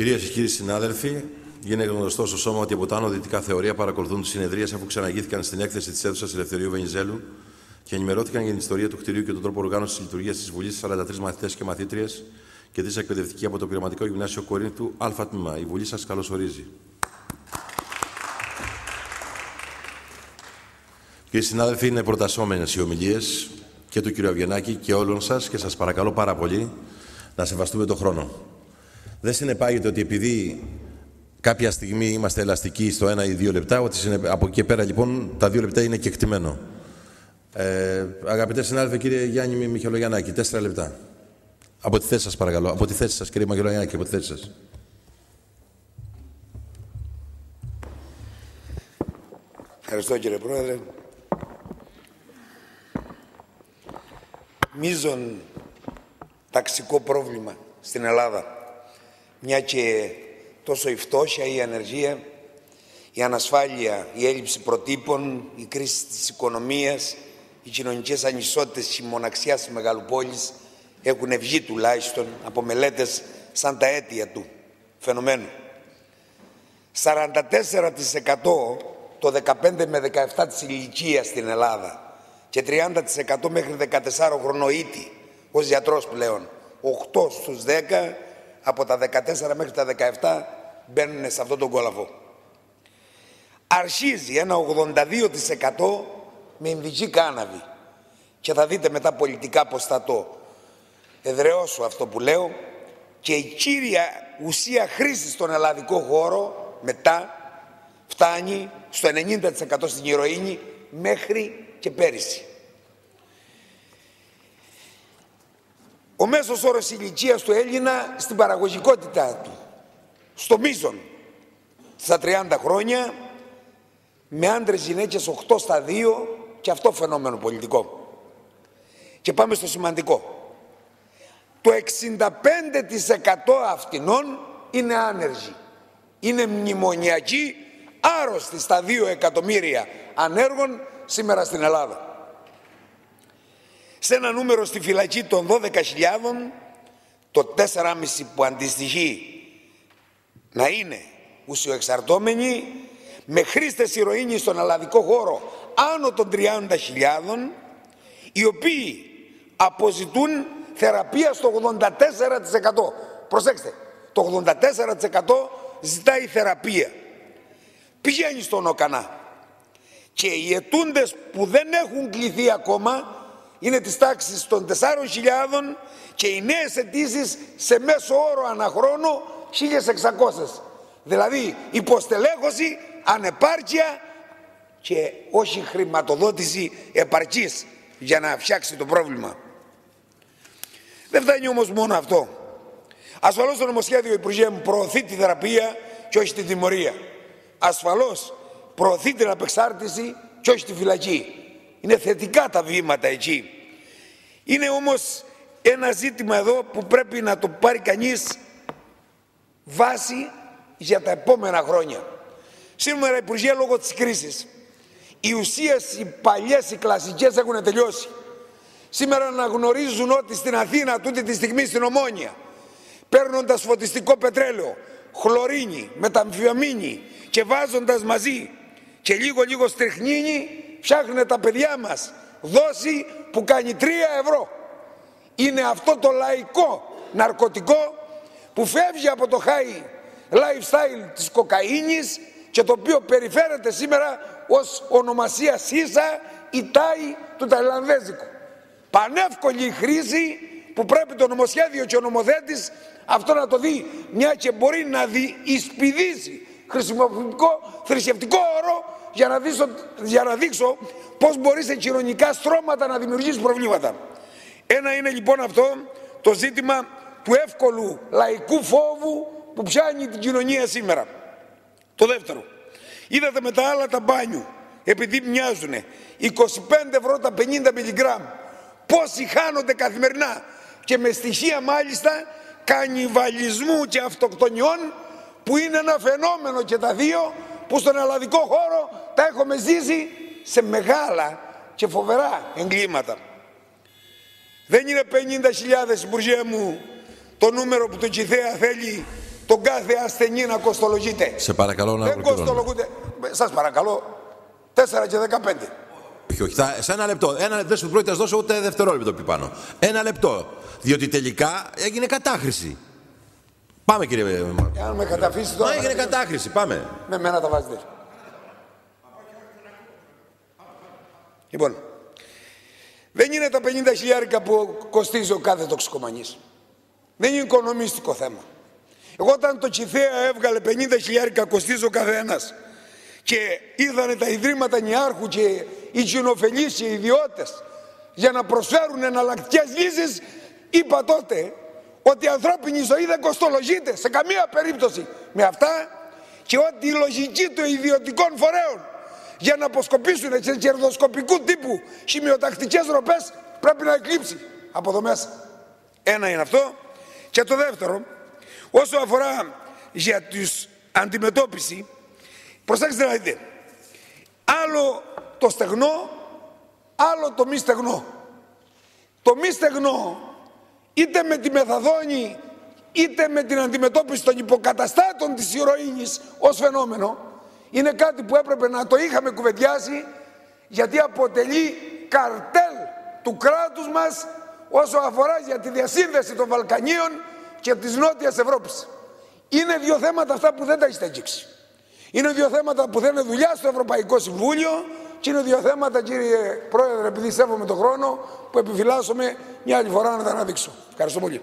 Κυρίες και κύριοι συνάδελφοι, γίνεται γνωστό στο Σώμα ότι από τα άνω δυτικά θεωρία παρακολουθούν τις συνεδρίες αφού ξαναγήθηκαν στην έκθεση της αίθουσας Ελευθερίου Βενιζέλου και ενημερώθηκαν για την ιστορία του κτηρίου και τον τρόπο οργάνωσης της λειτουργίας της Βουλής 43 μαθητές και μαθήτριες και της εκπαιδευτική από το Πειραματικό Γυμνάσιο Κορίνθου Α τμήμα. Η Βουλή σας καλωσορίζει. Κύριοι συνάδελφοι, είναι προτασσόμενες οι ομιλίες και του κ. Αβγενάκη και όλων σας και σας παρακαλώ πάρα πολύ να σεβαστούμε τον χρόνο. Δεν συνεπάγεται ότι επειδή κάποια στιγμή είμαστε ελαστικοί στο 1 ή 2 λεπτά, ότι από εκεί και πέρα λοιπόν τα 2 λεπτά είναι κεκτημένο. Αγαπητέ συνάδελφε, κύριε Γιάννη Μιχελογιαννάκη, 4 λεπτά. Από τη θέση σας παρακαλώ. Από τη θέση σας, κύριε Μιχελογιαννάκη, από τη θέση σας. Ευχαριστώ, κύριε Πρόεδρε. Μείζον ταξικό πρόβλημα στην Ελλάδα. Μια και τόσο η φτώχεια, η ανεργία, η ανασφάλεια, η έλλειψη προτύπων, η κρίση της οικονομίας, οι κοινωνικές ανισότητες, η μοναξιά στις μεγαλοπόλεις έχουν βγει τουλάχιστον από μελέτες σαν τα αίτια του φαινομένου. 44% το 15 με 17 της ηλικίας στην Ελλάδα και 30% μέχρι 14 χροννοήτη ως γιατρός πλέον. 8 στους 10 από τα 14 μέχρι τα 17 μπαίνουν σε αυτόν τον κόλαφο. Αρχίζει ένα 82% με ινδική κάναβη. Και θα δείτε μετά πολιτικά πως θα το εδραιώσω αυτό που λέω. Και η κύρια ουσία χρήσης στον ελλαδικό χώρο μετά φτάνει στο 90% στην ηρωίνη μέχρι και πέρυσι. Ο μέσος όρος ηλικίας του Έλληνα στην παραγωγικότητά του, στο μείζον, στα 30 χρόνια, με άντρες γυναίκες 8 στα 2 και αυτό φαινόμενο πολιτικό. Και πάμε στο σημαντικό. Το 65% αυτινών είναι άνεργοι. Είναι μνημονιακοί, άρρωστοι στα 2 εκατομμύρια ανέργων σήμερα στην Ελλάδα. Σε ένα νούμερο στη φυλακή των 12.000, το 4,5 που αντιστοιχεί να είναι ουσιοεξαρτώμενοι, με χρήστες ηρωίνης στον ελλαδικό χώρο άνω των 30.000, οι οποίοι αποζητούν θεραπεία στο 84%. Προσέξτε, το 84% ζητάει θεραπεία. Πηγαίνει στον ΟΚΑΝΑ. Και οι αιτούντες που δεν έχουν κληθεί ακόμα είναι της τάξης των 4.000 και οι νέες αιτήσεις σε μέσο όρο αναχρόνο 1.600. Δηλαδή υποστελέχωση, ανεπάρκεια και όχι χρηματοδότηση επαρκής για να φτιάξει το πρόβλημα. Δεν φτάνει όμως μόνο αυτό. Ασφαλώς το νομοσχέδιο, Υπουργέ μου, προωθεί τη θεραπεία και όχι τη τιμωρία. Ασφαλώς προωθεί την απεξάρτηση και όχι τη φυλακή. Είναι θετικά τα βήματα εκεί. Είναι όμως ένα ζήτημα εδώ που πρέπει να το πάρει κανείς βάση για τα επόμενα χρόνια. Σήμερα, Υπουργέ, λόγω της κρίσης, οι ουσίες, οι παλιές, οι κλασικές έχουν τελειώσει. Σήμερα αναγνωρίζουν ότι στην Αθήνα, τούτη τη στιγμή στην Ομόνια, παίρνοντας φωτιστικό πετρέλαιο, χλωρίνη, μεταμφιαμίνη και βάζοντας μαζί και λίγο στριχνίνη, φτιάχνουν τα παιδιά μας δόση που κάνει 3 ευρώ. Είναι αυτό το λαϊκό ναρκωτικό που φεύγει από το high lifestyle της κοκαίνης και το οποίο περιφέρεται σήμερα ως ονομασία ΣΥΣΑ ή ΤΑΙ του ταϊλανδέζικου. Πανεύκολη χρήση που πρέπει το νομοσχέδιο και ο νομοθέτης αυτό να το δει, μια και μπορεί να εισπηδήσει χρησιμοποιητικό θρησκευτικό όρο για να δείξω πώς μπορεί σε κοινωνικά στρώματα να δημιουργήσει προβλήματα. Ένα είναι λοιπόν αυτό το ζήτημα του εύκολου λαϊκού φόβου που πιάνει την κοινωνία σήμερα. Το δεύτερο, είδατε με τα άλλα τα μπάνιου, επειδή μοιάζουν 25 ευρώ τα 50 μιλιγκράμμ, πόσοι χάνονται καθημερινά και με στοιχεία μάλιστα κανιβαλισμού και αυτοκτονιών που είναι ένα φαινόμενο και τα δύο που στον ελλαδικό χώρο τα έχουμε ζήσει σε μεγάλα και φοβερά εγκλήματα. Δεν είναι 50.000, Υπουργέ μου, το νούμερο που το Κιθέα θέλει τον κάθε ασθενή να κοστολογείται. Σε παρακαλώ να Δεν κοστολογούνται. Σας παρακαλώ, 4 και 15. Όχι, σε ένα λεπτό. Δεν σου πρόκειται να δώσω ούτε δευτερόλεπτο πιο πάνω. Ένα λεπτό. Διότι τελικά έγινε κατάχρηση. Πάμε, κύριε. Αν με καταφύσει τώρα. Έγινε κατάχρηση. Πάμε. Με μένα τα βάζετε. Λοιπόν, δεν είναι τα 50 χιλιάρικα που κοστίζει ο κάθε τοξικομανής. Δεν είναι οικονομίστικο θέμα. Εγώ όταν το Κηφαία έβγαλε 50 χιλιάρικα κοστίζει ο καθένας και ήρθανε τα ιδρύματα Νιάρχου και οι κοινοφελείς και οι ιδιώτες για να προσφέρουν εναλλακτικές λύσεις, είπα τότε ότι η ανθρώπινη ζωή δεν κοστολογείται σε καμία περίπτωση με αυτά και ότι η λογική των ιδιωτικών φορέων για να αποσκοπήσουν σε κερδοσκοπικού τύπου χημειοτακτικές ροπές πρέπει να εκλείψει από εδώ μέσα. Ένα είναι αυτό. Και το δεύτερο, όσο αφορά για τους αντιμετώπιση, προσέξτε να δείτε, άλλο το στεγνό, άλλο το μη στεγνό. Το μη στεγνό, είτε με τη μεθαδόνη, είτε με την αντιμετώπιση των υποκαταστάτων της ηρωίνης ως φαινόμενο, είναι κάτι που έπρεπε να το είχαμε κουβεντιάσει, γιατί αποτελεί καρτέλ του κράτους μας όσο αφορά για τη διασύνδεση των Βαλκανίων και της Νότιας Ευρώπης. Είναι δύο θέματα αυτά που δεν τα έχετε αγγίξει. Είναι δύο θέματα που δεν είναι δουλειά στο Ευρωπαϊκό Συμβούλιο και είναι δύο θέματα, κύριε Πρόεδρε, επειδή σέβομαι τον χρόνο, που επιφυλάσσομαι μια άλλη φορά να τα αναδείξω. Ευχαριστώ πολύ.